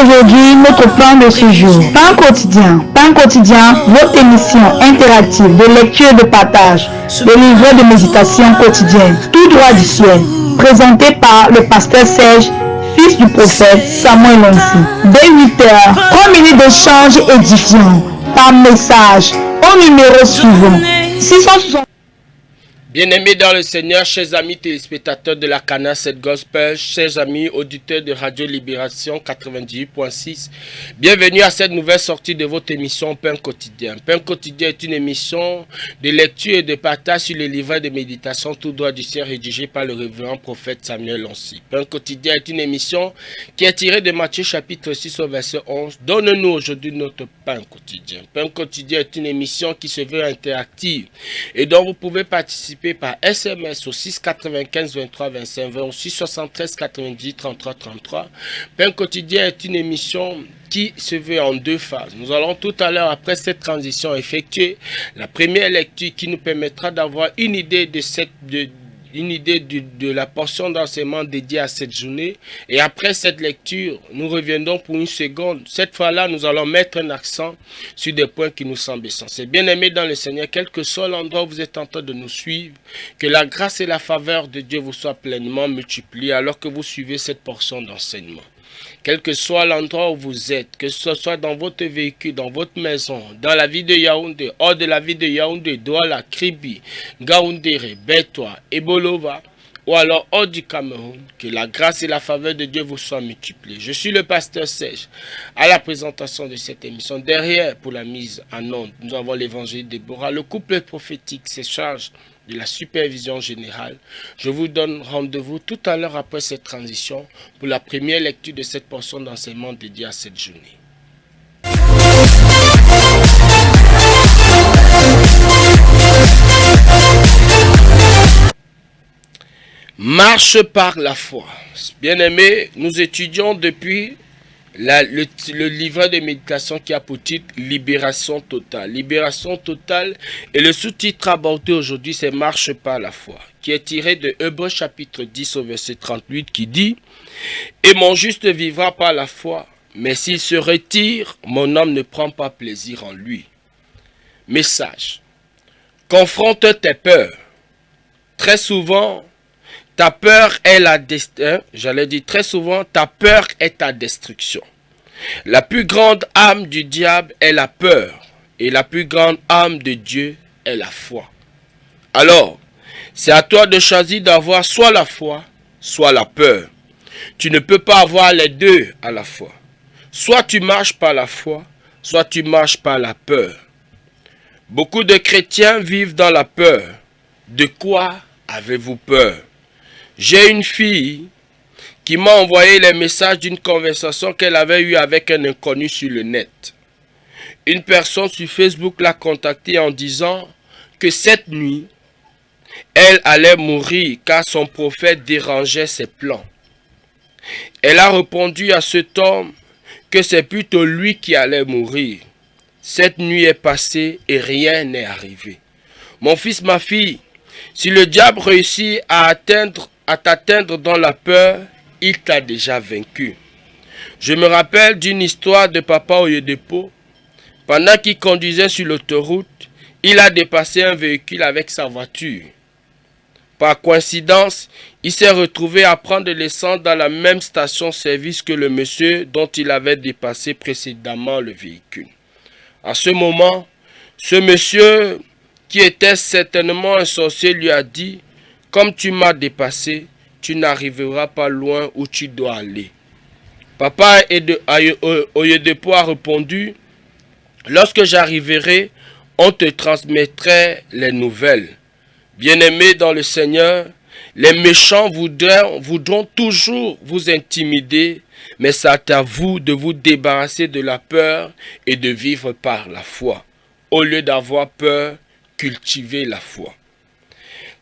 aujourd'hui notre plan de ce jour. Pain quotidien. Pain quotidien, votre émission interactive de lecture et de partage, de livres de méditation quotidienne, tout droit du ciel, présenté par le pasteur Serge, fils du prophète Samuel Lonsi. Dès 8h, 3 minutes d'échange édifiant par message au numéro suivant 660. Bien-aimés dans le Seigneur, chers amis téléspectateurs de la Cana 7 Gospel, chers amis auditeurs de Radio Libération 98.6, bienvenue à cette nouvelle sortie de votre émission Pain Quotidien. Pain Quotidien est une émission de lecture et de partage sur les livres de méditation tout droit du ciel rédigé par le révérend prophète Samuel Lonsi. Pain Quotidien est une émission qui est tirée de Matthieu chapitre 6 au verset 11. Donne-nous aujourd'hui notre pain quotidien. Pain Quotidien est une émission qui se veut interactive et dont vous pouvez participer par SMS au 695 23 25 20 ou 673 90 33 33. Pain Quotidien est une émission qui se veut en deux phases. Nous allons tout à l'heure, après cette transition, effectuer la première lecture qui nous permettra d'avoir une idée de la portion d'enseignement dédiée à cette journée. Et après cette lecture, nous reviendrons pour une seconde. Cette fois-là, nous allons mettre un accent sur des points qui nous semblent essentiels. Bien-aimés dans le Seigneur, quel que soit l'endroit où vous êtes en train de nous suivre, que la grâce et la faveur de Dieu vous soient pleinement multipliées alors que vous suivez cette portion d'enseignement. Quel que soit l'endroit où vous êtes, que ce soit dans votre véhicule, dans votre maison, dans la ville de Yaoundé, hors de la ville de Yaoundé, Douala, Kribi, Gaoundéré, Bétois, Ebolova, ou alors hors du Cameroun, que la grâce et la faveur de Dieu vous soient multipliées. Je suis le pasteur Serge, à la présentation de cette émission. Derrière, pour la mise en onde, nous avons l'évangile de Déborah. Le couple prophétique se charge de la supervision générale. Je vous donne rendez-vous tout à l'heure après cette transition pour la première lecture de cette portion d'enseignement dédiée à cette journée. Marche par la foi. Bien-aimés, nous étudions depuis le livre de méditation qui a pour titre Libération totale. Libération totale, et le sous-titre abordé aujourd'hui c'est Marche par la foi, qui est tiré de Hébreux chapitre 10 au verset 38 qui dit: Et mon juste vivra par la foi, mais s'il se retire, mon âme ne prend pas plaisir en lui. Message: confronte tes peurs. Très souvent, ta peur est ta peur est ta destruction. La plus grande âme du diable est la peur, et la plus grande âme de Dieu est la foi. Alors, c'est à toi de choisir d'avoir soit la foi, soit la peur. Tu ne peux pas avoir les deux à la fois. Soit tu marches par la foi, soit tu marches par la peur. Beaucoup de chrétiens vivent dans la peur. De quoi avez-vous peur? J'ai une fille qui m'a envoyé les messages d'une conversation qu'elle avait eue avec un inconnu sur le net. Une personne sur Facebook l'a contactée en disant que cette nuit, elle allait mourir car son prophète dérangeait ses plans. Elle a répondu à cet homme que c'est plutôt lui qui allait mourir. Cette nuit est passée et rien n'est arrivé. Mon fils, ma fille, si le diable réussit à t'atteindre dans la peur, il t'a déjà vaincu. Je me rappelle d'une histoire de papa Oyedepo. Pendant qu'il conduisait sur l'autoroute, il a dépassé un véhicule avec sa voiture. Par coïncidence, il s'est retrouvé à prendre l'essence dans la même station-service que le monsieur dont il avait dépassé précédemment le véhicule. À ce moment, ce monsieur, qui était certainement un sorcier, lui a dit: « Comme tu m'as dépassé, tu n'arriveras pas loin où tu dois aller. » Papa Oyedepo a répondu: « Lorsque j'arriverai, on te transmettrait les nouvelles. » Bien-aimés dans le Seigneur, les méchants voudront toujours vous intimider, mais c'est à vous de vous débarrasser de la peur et de vivre par la foi. Au lieu d'avoir peur, cultivez la foi.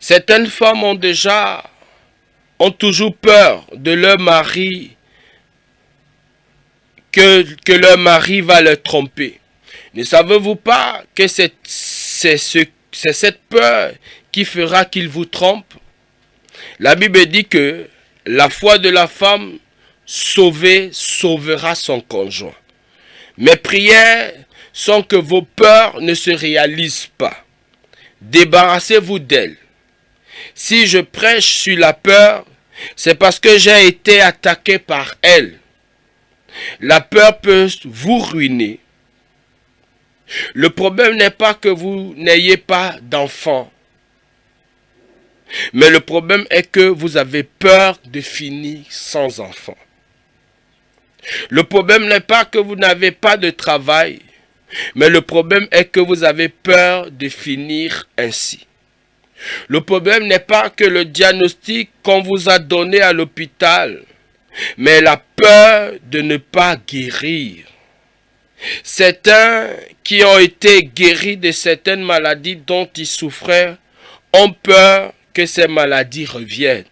Certaines femmes ont toujours peur de leur mari, que leur mari va leur tromper. Ne savez-vous pas que c'est cette peur qui fera qu'il vous trompe? La Bible dit que la foi de la femme sauvera son conjoint. Mes prières sont que vos peurs ne se réalisent pas. Débarrassez-vous d'elles. Si je prêche sur la peur, c'est parce que j'ai été attaqué par elle. La peur peut vous ruiner. Le problème n'est pas que vous n'ayez pas d'enfants, mais le problème est que vous avez peur de finir sans enfants. Le problème n'est pas que vous n'avez pas de travail, mais le problème est que vous avez peur de finir ainsi. Le problème n'est pas que le diagnostic qu'on vous a donné à l'hôpital, mais la peur de ne pas guérir. Certains qui ont été guéris de certaines maladies dont ils souffraient ont peur que ces maladies reviennent.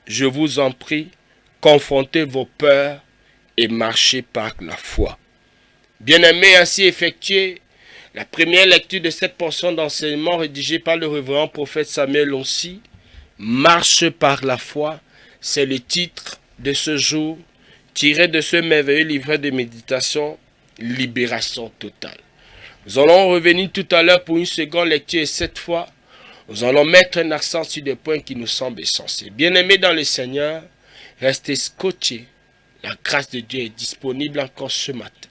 Je vous en prie, confrontez vos peurs et marchez par la foi. Bien-aimés, ainsi effectué la première lecture de cette portion d'enseignement rédigée par le révérend prophète Samuel Onsi, Marche par la foi, c'est le titre de ce jour, tiré de ce merveilleux livret de méditation, Libération totale. Nous allons revenir tout à l'heure pour une seconde lecture et cette fois, nous allons mettre un accent sur des points qui nous semblent essentiels. Bien-aimés dans le Seigneur, restez scotchés. La grâce de Dieu est disponible encore ce matin.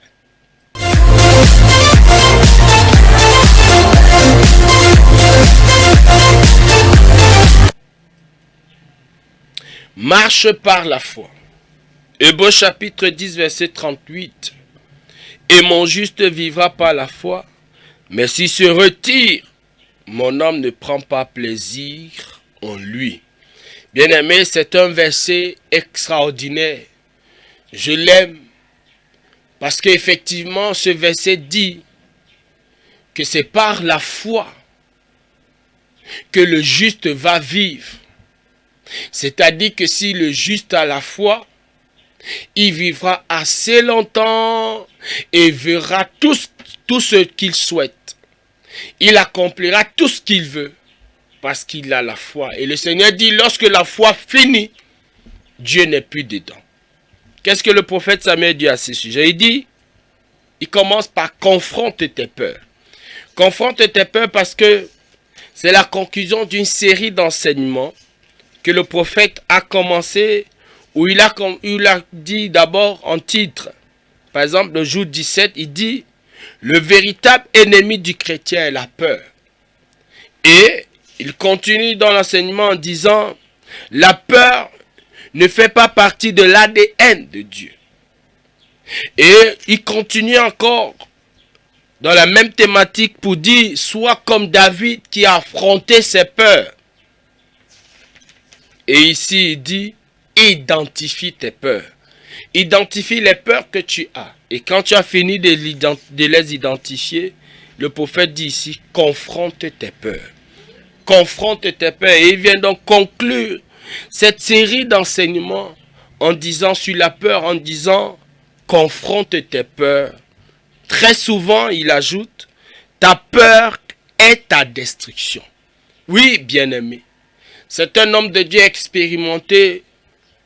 Marche par la foi. Hébreux chapitre 10, verset 38. Et mon juste vivra par la foi, mais s'il se retire, mon âme ne prend pas plaisir en lui. Bien-aimé, c'est un verset extraordinaire. Je l'aime parce qu'effectivement, ce verset dit que c'est par la foi que le juste va vivre. C'est-à-dire que si le juste a la foi, il vivra assez longtemps et verra tout ce qu'il souhaite. Il accomplira tout ce qu'il veut parce qu'il a la foi. Et le Seigneur dit, lorsque la foi finit, Dieu n'est plus dedans. Qu'est-ce que le prophète Samuel dit à ce sujet? Il commence par confronter tes peurs. Confronte tes peurs parce que c'est la conclusion d'une série d'enseignements que le prophète a commencé, où il a dit d'abord en titre. Par exemple, le jour 17, il dit, le véritable ennemi du chrétien est la peur. Et il continue dans l'enseignement en disant, la peur ne fait pas partie de l'ADN de Dieu. Et il continue encore dans la même thématique pour dire, sois comme David qui a affronté ses peurs. Et ici, il dit, identifie tes peurs. Identifie les peurs que tu as. Et quand tu as fini de les identifier, le prophète dit ici, confronte tes peurs. Confronte tes peurs. Et il vient donc conclure cette série d'enseignements en disant sur la peur, en disant, confronte tes peurs. Très souvent, il ajoute, ta peur est ta destruction. Oui, bien-aimé. C'est un homme de Dieu expérimenté,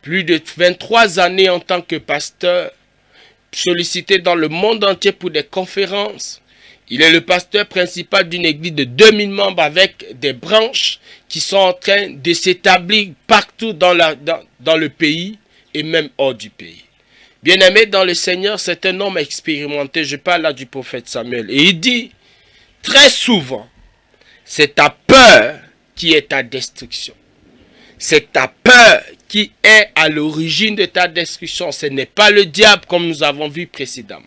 plus de 23 années en tant que pasteur, sollicité dans le monde entier pour des conférences. Il est le pasteur principal d'une église de 2000 membres avec des branches qui sont en train de s'établir partout dans le pays et même hors du pays. Bien-aimé dans le Seigneur, c'est un homme expérimenté. Je parle là du prophète Samuel. Et il dit, très souvent, c'est ta peur qui est ta destruction. C'est ta peur qui est à l'origine de ta destruction. Ce n'est pas le diable comme nous avons vu précédemment.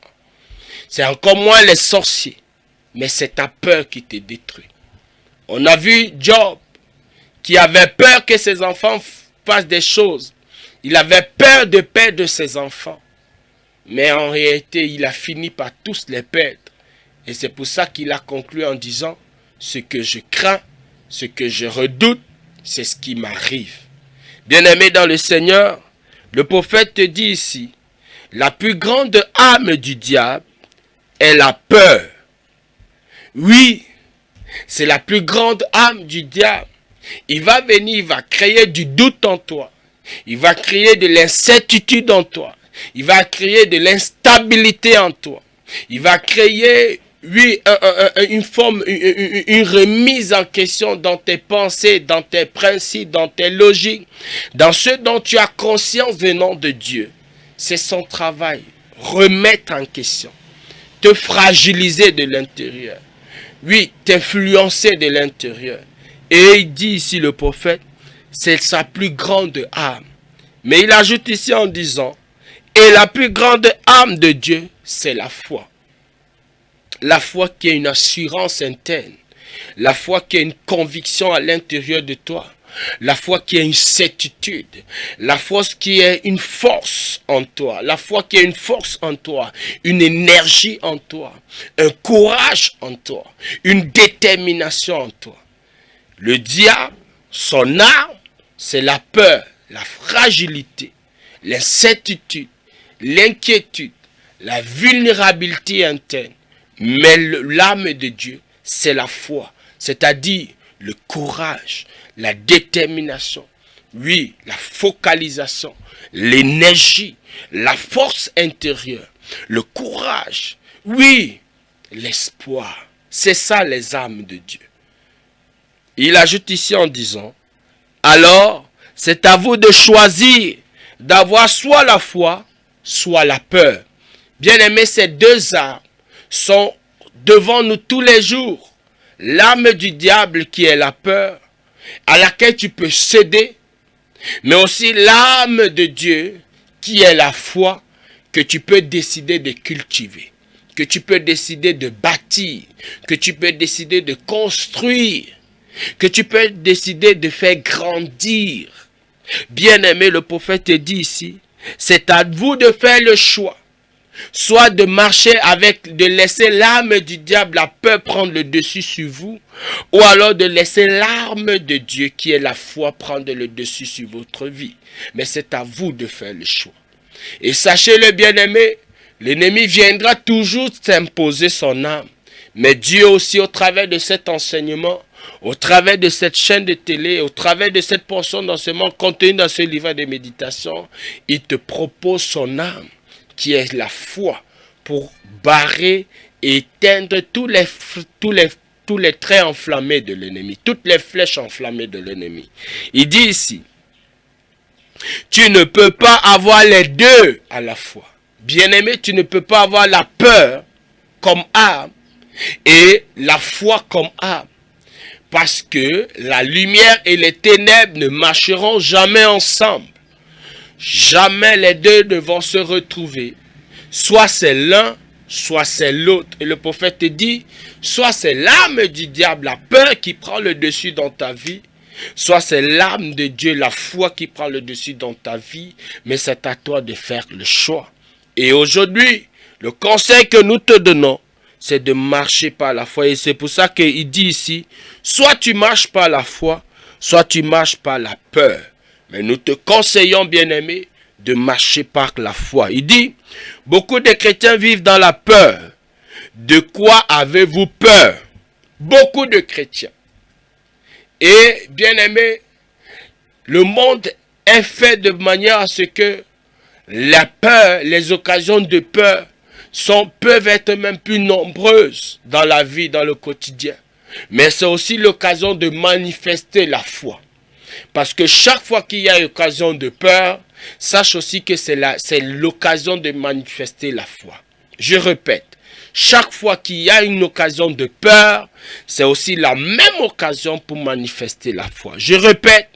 C'est encore moins les sorciers. Mais c'est ta peur qui te détruit. On a vu Job qui avait peur que ses enfants fassent des choses. Il avait peur de perdre ses enfants. Mais en réalité, il a fini par tous les perdre. Et c'est pour ça qu'il a conclu en disant, ce que je crains, ce que je redoute, c'est ce qui m'arrive. Bien-aimé dans le Seigneur, le prophète te dit ici, la plus grande âme du diable est la peur. Oui, c'est la plus grande âme du diable. Il va venir, il va créer du doute en toi. Il va créer de l'incertitude en toi. Il va créer de l'instabilité en toi. Il va créer, oui, une remise en question dans tes pensées, dans tes principes, dans tes logiques, dans ce dont tu as conscience venant de Dieu. C'est son travail. Remettre en question. Te fragiliser de l'intérieur. Oui, t'influencer de l'intérieur. Et il dit ici le prophète, c'est sa plus grande âme. Mais il ajoute ici en disant, et la plus grande âme de Dieu, c'est la foi. La foi qui est une assurance interne. La foi qui est une conviction à l'intérieur de toi. La foi qui est une certitude. La foi qui est une force en toi. La foi qui est une force en toi. Une énergie en toi. Un courage en toi. Une détermination en toi. Le diable, son arme, c'est la peur, la fragilité, l'incertitude, l'inquiétude, la vulnérabilité interne. Mais l'âme de Dieu, c'est la foi, c'est-à-dire le courage, la détermination, oui, la focalisation, l'énergie, la force intérieure, le courage, oui, l'espoir. C'est ça les âmes de Dieu. Il ajoute ici en disant, alors c'est à vous de choisir d'avoir soit la foi, soit la peur. Bien aimé, ces deux armes sont devant nous tous les jours. L'âme du diable qui est la peur, à laquelle tu peux céder, mais aussi l'âme de Dieu qui est la foi que tu peux décider de cultiver, que tu peux décider de bâtir, que tu peux décider de construire, que tu peux décider de faire grandir. Bien-aimé, le prophète te dit ici, c'est à vous de faire le choix. Soit de marcher avec, de laisser l'âme du diable, la peur prendre le dessus sur vous, ou alors de laisser l'arme de Dieu qui est la foi prendre le dessus sur votre vie. Mais c'est à vous de faire le choix. Et sachez-le, bien-aimé, l'ennemi viendra toujours s'imposer son âme. Mais Dieu aussi, au travers de cet enseignement, au travers de cette chaîne de télé, au travers de cette portion d'enseignement contenue dans ce livre de méditation, il te propose son âme, qui est la foi, pour barrer et éteindre tous les traits enflammés de l'ennemi, toutes les flèches enflammées de l'ennemi. Il dit ici, tu ne peux pas avoir les deux à la fois. Bien-aimé, tu ne peux pas avoir la peur comme âme et la foi comme âme. Parce que la lumière et les ténèbres ne marcheront jamais ensemble. Jamais les deux ne vont se retrouver. Soit c'est l'un, soit c'est l'autre. Et le prophète te dit, soit c'est l'âme du diable, la peur qui prend le dessus dans ta vie, soit c'est l'âme de Dieu, la foi qui prend le dessus dans ta vie, mais c'est à toi de faire le choix. Et aujourd'hui, le conseil que nous te donnons, c'est de marcher par la foi. Et c'est pour ça qu'il dit ici, soit tu marches par la foi, soit tu marches par la peur. Mais nous te conseillons, bien-aimé, de marcher par la foi. Il dit, beaucoup de chrétiens vivent dans la peur. De quoi avez-vous peur? Beaucoup de chrétiens. Et, bien-aimé, le monde est fait de manière à ce que la peur, les occasions de peur, peuvent être même plus nombreuses dans la vie, dans le quotidien. Mais c'est aussi l'occasion de manifester la foi. Parce que chaque fois qu'il y a une occasion de peur, sache aussi que c'est l'occasion de manifester la foi. Je répète, chaque fois qu'il y a une occasion de peur, c'est aussi la même occasion pour manifester la foi. Je répète,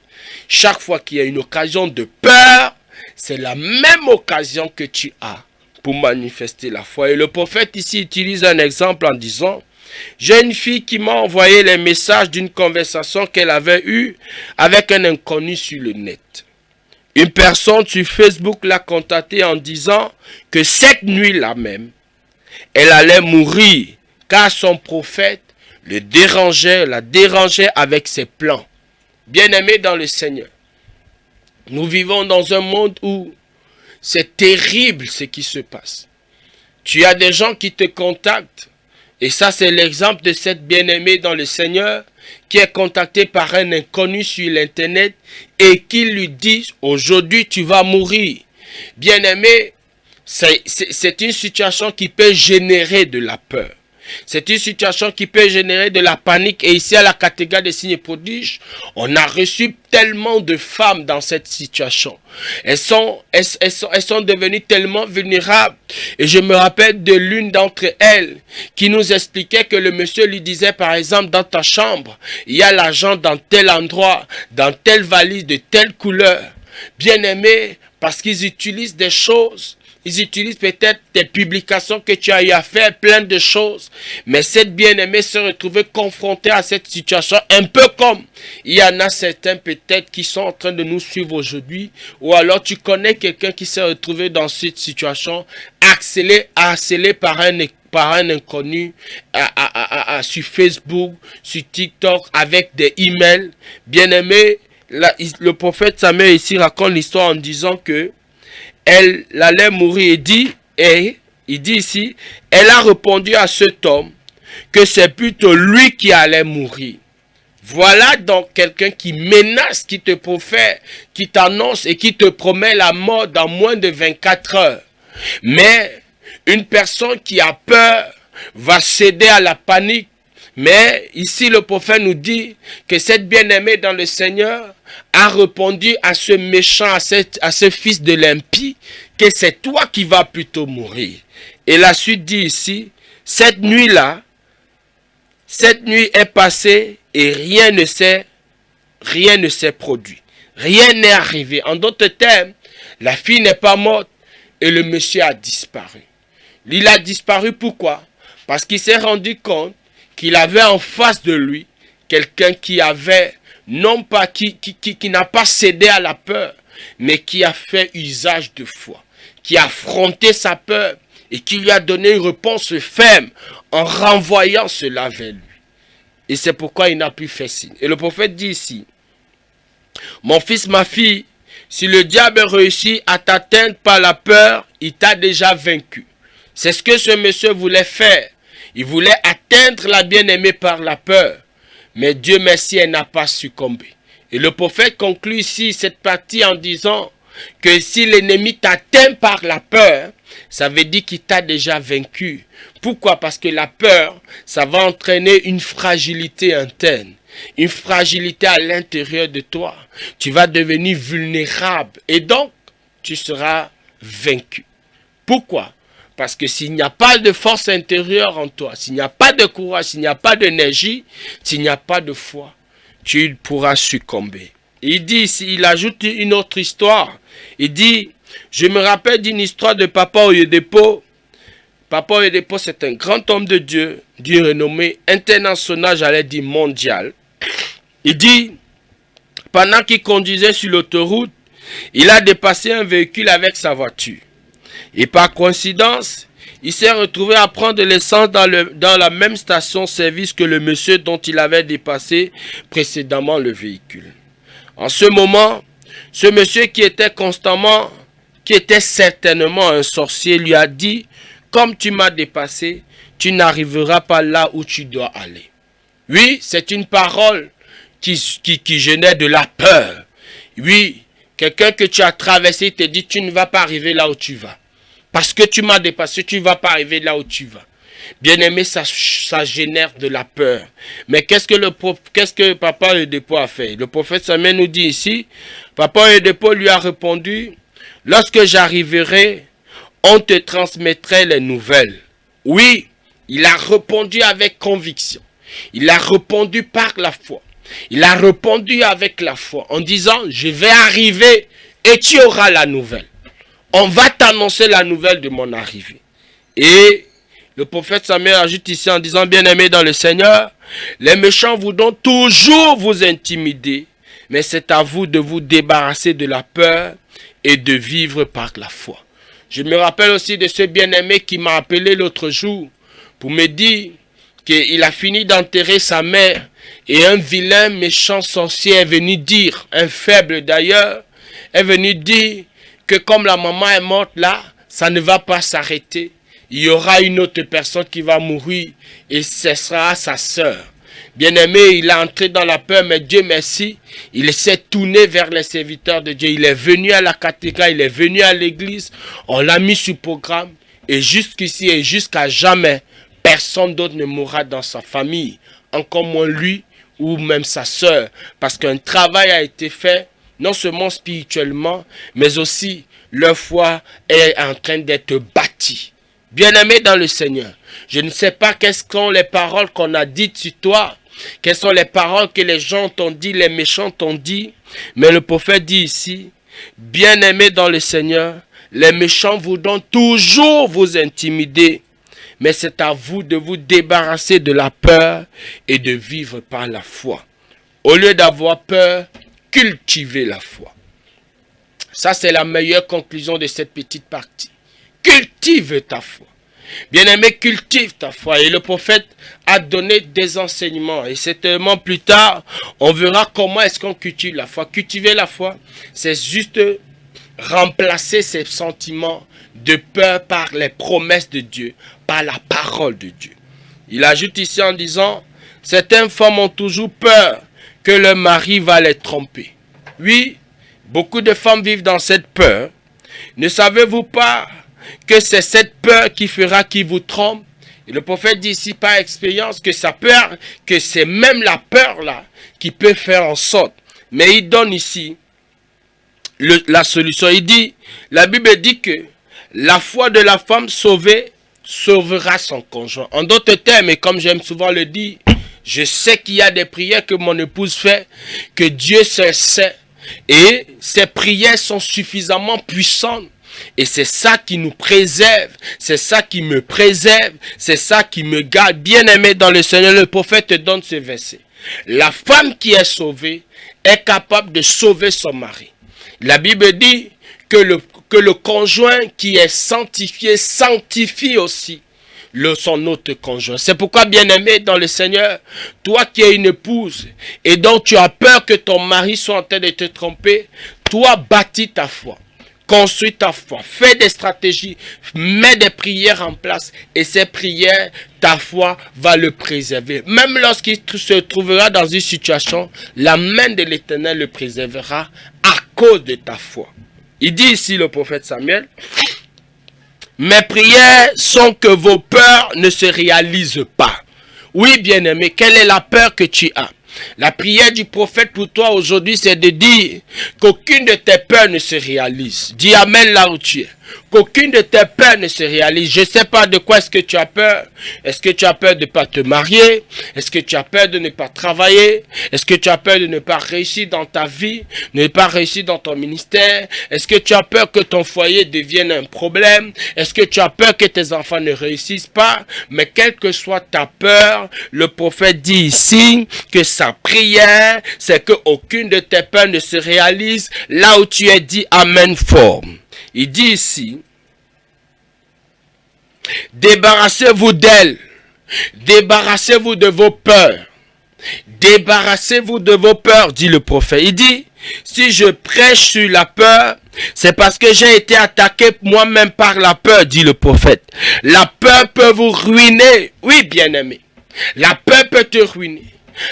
chaque fois qu'il y a une occasion de peur, c'est la même occasion que tu as pour manifester la foi. Et le prophète ici utilise un exemple en disant, j'ai une fille qui m'a envoyé les messages d'une conversation qu'elle avait eue avec un inconnu sur le net. Une personne sur Facebook l'a contactée en disant que cette nuit-là même, elle allait mourir car son prophète la dérangeait avec ses plans. Bien-aimés dans le Seigneur, nous vivons dans un monde où c'est terrible ce qui se passe. Tu as des gens qui te contactent Et ça, c'est l'exemple de cette bien-aimée dans le Seigneur qui est contactée par un inconnu sur l'internet et qui lui dit aujourd'hui tu vas mourir. Bien-aimé, c'est une situation qui peut générer de la peur. C'est une situation qui peut générer de la panique. Et ici, à la catégorie des signes et prodiges, on a reçu tellement de femmes dans cette situation. Elles sont devenues tellement vulnérables. Et je me rappelle de l'une d'entre elles qui nous expliquait que le monsieur lui disait, par exemple, dans ta chambre, il y a l'argent dans tel endroit, dans telle valise, de telle couleur. Bien aimé, parce qu'ils utilisent des choses. Ils utilisent peut-être des publications que tu as eu à faire, plein de choses. Mais cette bien-aimée se retrouvait confrontée à cette situation, un peu comme il y en a certains peut-être qui sont en train de nous suivre aujourd'hui. Ou alors tu connais quelqu'un qui s'est retrouvé dans cette situation, harcelé par un inconnu sur Facebook, sur TikTok, avec des emails. Bien-aimé, le prophète Samuel ici raconte l'histoire en disant que elle allait mourir et il dit ici, elle a répondu à cet homme que c'est plutôt lui qui allait mourir. Voilà donc quelqu'un qui menace, qui te profère, qui t'annonce et qui te promet la mort dans moins de 24 heures. Mais une personne qui a peur va céder à la panique. Mais ici le prophète nous dit que cette bien-aimée dans le Seigneur a répondu à ce méchant, à ce fils de l'impie, que c'est toi qui vas plutôt mourir. Et la suite dit ici, cette nuit est passée et rien ne s'est produit. Rien n'est arrivé. En d'autres termes, la fille n'est pas morte et le monsieur a disparu. Il a disparu pourquoi? Parce qu'il s'est rendu compte qu'il avait en face de lui quelqu'un qui avait, non pas qui n'a pas cédé à la peur, mais qui a fait usage de foi, qui a affronté sa peur et qui lui a donné une réponse ferme en renvoyant cela vers lui. Et c'est pourquoi il n'a plus fait signe. Et le prophète dit ici, mon fils, ma fille, si le diable réussit à t'atteindre par la peur, il t'a déjà vaincu. C'est ce que ce monsieur voulait faire. Il voulait atteindre la bien-aimée par la peur. Mais Dieu merci, elle n'a pas succombé. Et le prophète conclut ici cette partie en disant que si l'ennemi t'atteint par la peur, ça veut dire qu'il t'a déjà vaincu. Pourquoi? Parce que la peur, ça va entraîner une fragilité interne. Une fragilité à l'intérieur de toi. Tu vas devenir vulnérable. Et donc, tu seras vaincu. Pourquoi? Parce que s'il n'y a pas de force intérieure en toi, s'il n'y a pas de courage, s'il n'y a pas d'énergie, s'il n'y a pas de foi, tu pourras succomber. Il dit ici, il ajoute une autre histoire. Il dit, je me rappelle d'une histoire de Papa Oyedepo. Papa Oyedepo, c'est un grand homme de Dieu, du renommé international, j'allais dire mondial. Il dit, pendant qu'il conduisait sur l'autoroute, il a dépassé un véhicule avec sa voiture. Et par coïncidence, il s'est retrouvé à prendre l'essence dans la même station-service que le monsieur dont il avait dépassé précédemment le véhicule. En ce moment, ce monsieur qui était certainement un sorcier, lui a dit, comme tu m'as dépassé, tu n'arriveras pas là où tu dois aller. Oui, c'est une parole qui génère de la peur. Oui, quelqu'un que tu as traversé te dit, tu ne vas pas arriver là où tu vas. Parce que tu m'as dépassé, tu ne vas pas arriver là où tu vas. Bien aimé, ça génère de la peur. Mais qu'est-ce que Papa Oyedepo a fait? Le prophète Samuel nous dit ici, Papa Oyedepo lui a répondu, lorsque j'arriverai, on te transmettrait les nouvelles. Oui, il a répondu avec conviction. Il a répondu par la foi. Il a répondu avec la foi en disant, je vais arriver et tu auras la nouvelle. On va t'annoncer la nouvelle de mon arrivée. Et le prophète Samuel ajoute ici en disant, bien-aimés dans le Seigneur, les méchants voudront toujours vous intimider, mais c'est à vous de vous débarrasser de la peur et de vivre par la foi. Je me rappelle aussi de ce bien-aimé qui m'a appelé l'autre jour pour me dire qu'il a fini d'enterrer sa mère et un vilain méchant sorcier est venu dire, un faible d'ailleurs, est venu dire que comme la maman est morte là, ça ne va pas s'arrêter. il y aura une autre personne qui va mourir et ce sera sa sœur. Bien-aimé, il est entré dans la peur, mais Dieu merci, il s'est tourné vers les serviteurs de Dieu. Il est venu à la cathédrale, il est venu à l'église, on l'a mis sur programme et jusqu'ici et jusqu'à jamais, personne d'autre ne mourra dans sa famille, encore moins lui ou même sa sœur, parce qu'un travail a été fait, non seulement spirituellement, mais aussi leur foi est en train d'être bâtie. Bien-aimé dans le Seigneur, je ne sais pas quelles sont les paroles qu'on a dites sur toi, quelles sont les paroles que les gens t'ont dit, les méchants t'ont dit, mais le prophète dit ici, bien-aimé dans le Seigneur, les méchants voudront toujours vous intimider, mais c'est à vous de vous débarrasser de la peur et de vivre par la foi. Au lieu d'avoir peur, cultivez la foi. Ça, c'est la meilleure conclusion de cette petite partie. Cultive ta foi. Bien-aimé, cultive ta foi. Et le prophète a donné des enseignements. Et certainement plus tard, on verra comment est-ce qu'on cultive la foi. Cultiver la foi, c'est juste remplacer ces sentiments de peur par les promesses de Dieu, par la parole de Dieu. Il ajoute ici en disant, certaines femmes ont toujours peur que leur mari va les tromper. Oui, beaucoup de femmes vivent dans cette peur. Ne savez-vous pas que c'est cette peur qui fera qu'il vous trompe? Et le prophète dit ici par expérience que sa peur, que c'est même la peur là qui peut faire en sorte. Mais il donne ici la solution. Il dit, la Bible dit que la foi de la femme sauvée sauvera son conjoint. En d'autres termes, et comme j'aime souvent le dire, je sais qu'il y a des prières que mon épouse fait, que Dieu seul sait. Et ces prières sont suffisamment puissantes. Et c'est ça qui nous préserve. C'est ça qui me préserve. C'est ça qui me garde. Bien-aimé dans le Seigneur, le prophète te donne ce verset. La femme qui est sauvée est capable de sauver son mari. La Bible dit que le conjoint qui est sanctifié sanctifie aussi son autre conjoint. C'est pourquoi, bien-aimé dans le Seigneur, toi qui es une épouse et dont tu as peur que ton mari soit en train de te tromper, toi bâtis ta foi. Construis ta foi, fais des stratégies, mets des prières en place et ces prières, ta foi va le préserver. Même lorsqu'il se trouvera dans une situation, la main de l'Éternel le préservera à cause de ta foi. Il dit ici le prophète Samuel, mes prières sont que vos peurs ne se réalisent pas. Oui, bien-aimé, quelle est la peur que tu as? La prière du prophète pour toi aujourd'hui, c'est de dire qu'aucune de tes peurs ne se réalise. Dis amen là où tu es. Qu'aucune de tes peurs ne se réalise. Je ne sais pas de quoi est-ce que tu as peur. Est-ce que tu as peur de ne pas te marier? Est-ce que tu as peur de ne pas travailler? Est-ce que tu as peur de ne pas réussir dans ta vie? Ne pas réussir dans ton ministère? Est-ce que tu as peur que ton foyer devienne un problème? Est-ce que tu as peur que tes enfants ne réussissent pas? Mais quelle que soit ta peur, le prophète dit ici que sa prière, c'est qu'aucune de tes peurs ne se réalise. Là où tu es, dit amen fort. Il dit ici, débarrassez-vous d'elle, débarrassez-vous de vos peurs, débarrassez-vous de vos peurs, dit le prophète. Il dit, si je prêche sur la peur, c'est parce que j'ai été attaqué moi-même par la peur, dit le prophète. La peur peut vous ruiner, oui bien-aimé, la peur peut te ruiner.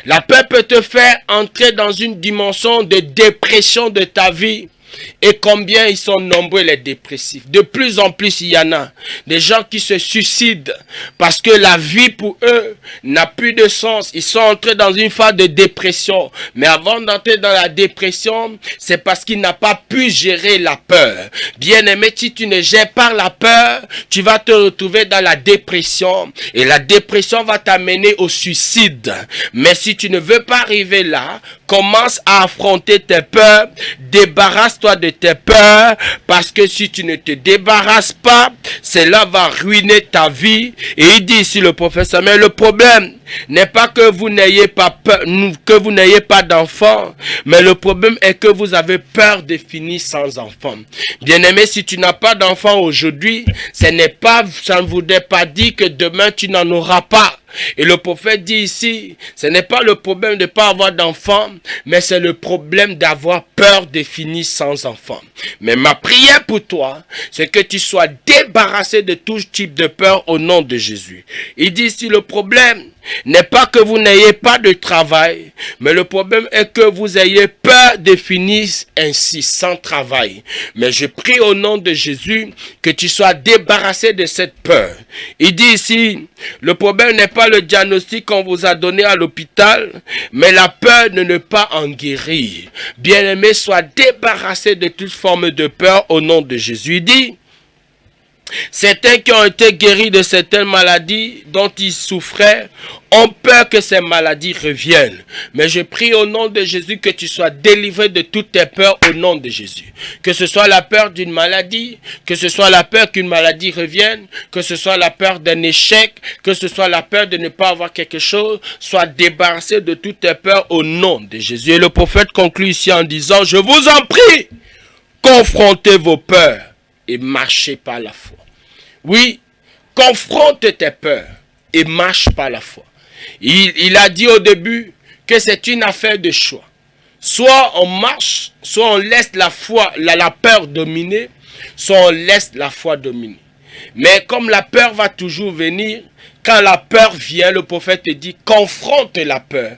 La peur peut te faire entrer dans une dimension de dépression de ta vie. Et combien ils sont nombreux les dépressifs. De plus en plus il y en a. Des gens qui se suicident parce que la vie pour eux n'a plus de sens. Ils sont entrés dans une phase de dépression. Mais avant d'entrer dans la dépression, c'est parce qu'ils n'ont pas pu gérer la peur. Bien aimé, si tu ne gères pas la peur, tu vas te retrouver dans la dépression. Et la dépression va t'amener au suicide. Mais si tu ne veux pas arriver là, commence à affronter tes peurs, débarrasse-toi de tes peurs, parce que si tu ne te débarrasses pas, cela va ruiner ta vie. Et il dit ici le prophète Samuel, le problème n'est pas que vous n'ayez pas peur, que vous n'ayez pas d'enfants, mais le problème est que vous avez peur de finir sans enfants. Bien-aimé, si tu n'as pas d'enfants aujourd'hui, ça ne voudrait pas dire que demain tu n'en auras pas. Et le prophète dit ici, ce n'est pas le problème de ne pas avoir d'enfants, mais c'est le problème d'avoir peur de finir sans enfants. Mais ma prière pour toi, c'est que tu sois débarrassé de tout type de peur au nom de Jésus. Il dit ici, le problème n'est pas que vous n'ayez pas de travail, mais le problème est que vous ayez peur de finir ainsi, sans travail. Mais je prie au nom de Jésus que tu sois débarrassé de cette peur. Il dit ici, le problème n'est pas le diagnostic qu'on vous a donné à l'hôpital, mais la peur de ne pas en guérir. Bien-aimé, sois débarrassé de toute forme de peur au nom de Jésus. Il dit, certains qui ont été guéris de certaines maladies dont ils souffraient ont peur que ces maladies reviennent. Mais je prie au nom de Jésus que tu sois délivré de toutes tes peurs au nom de Jésus. Que ce soit la peur d'une maladie, que ce soit la peur qu'une maladie revienne, que ce soit la peur d'un échec, que ce soit la peur de ne pas avoir quelque chose, sois débarrassé de toutes tes peurs au nom de Jésus. Et le prophète conclut ici en disant, je vous en prie, confrontez vos peurs et marchez par la foi. Oui, confronte tes peurs et marche par la foi. Il a dit au début que c'est une affaire de choix. Soit on marche, soit on laisse la peur dominer, soit on laisse la foi dominer. Mais comme la peur va toujours venir, quand la peur vient, le prophète te dit, confronte la peur.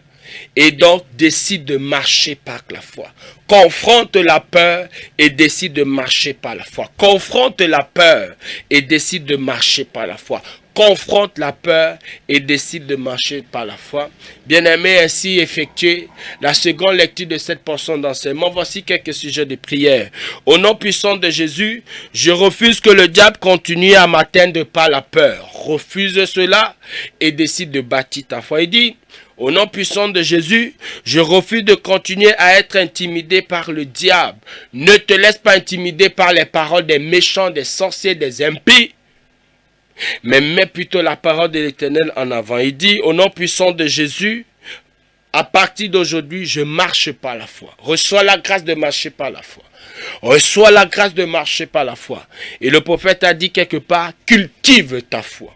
Et donc, décide de marcher par la foi. Confronte la peur et décide de marcher par la foi. Confronte la peur et décide de marcher par la foi. Confronte la peur et décide de marcher par la foi. Bien-aimé, ainsi effectué la seconde lecture de cette portion d'enseignement. Voici quelques sujets de prière. Au nom puissant de Jésus, je refuse que le diable continue à m'atteindre par la peur. Refuse cela et décide de bâtir ta foi. Il dit, au nom puissant de Jésus, je refuse de continuer à être intimidé par le diable. Ne te laisse pas intimider par les paroles des méchants, des sorciers, des impies. Mais mets plutôt la parole de l'Éternel en avant. Il dit, au nom puissant de Jésus, à partir d'aujourd'hui, je marche par la foi. Reçois la grâce de marcher par la foi. Reçois la grâce de marcher par la foi. Et le prophète a dit quelque part, cultive ta foi.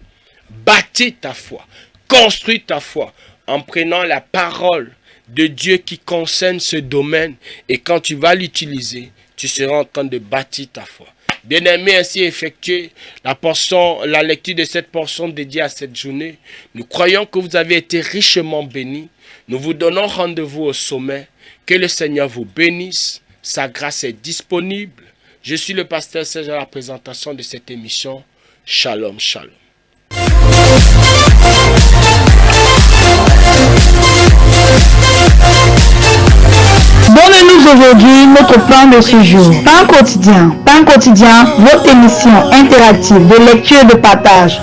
Bâtis ta foi. Construis ta foi. En prenant la parole de Dieu qui concerne ce domaine. Et quand tu vas l'utiliser, tu seras en train de bâtir ta foi. Bien-aimé, ainsi effectué la lecture de cette portion dédiée à cette journée. Nous croyons que vous avez été richement bénis. Nous vous donnons rendez-vous au sommet. Que le Seigneur vous bénisse. Sa grâce est disponible. Je suis le pasteur Serge à la présentation de cette émission. Shalom, shalom. Donnez-nous aujourd'hui notre plan de ce jour. Pain quotidien, votre émission interactive de lecture et de partage.